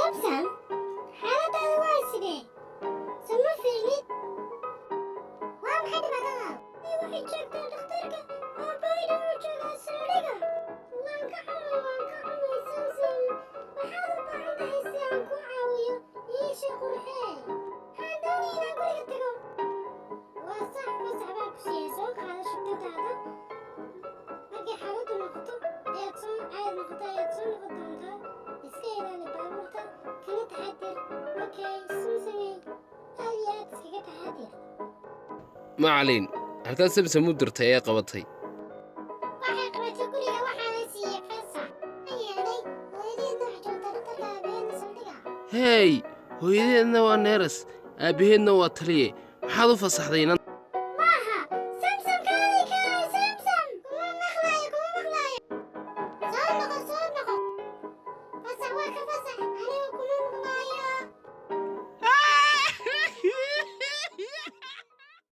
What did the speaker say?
سمسم حالة الواسدة سمو فيني وام حد بدغاو واحد شكتا دخترك وبايدو وجوغا سوريغا وانك عمي سمسم وحاضر بعد هيسيان كو عاويو يشي قرحي حدوني إنا قولي تقو وصح باك سياسوك هذا شكتا هذا markay xaaladu noqoto ayaad soo noqoto doontaa iska ilaali baabuurta kana taxadir okay samsamey aad iyo aad iskaga taxadir macalin halkaad samsam u dirtay ee qabatay waxay qabatay guriga waxaana siiyey fasax yeelay hooyadeedna wax joogta dhakhtarka aabaheedna saldhiga hey hooyadeedna waa neeras aabbaheedna waa taliye maxaad u fasaxday inan maaha samsam kaadi kaa samsam kuma maqlaayo soo noqo fasax waa ka fasax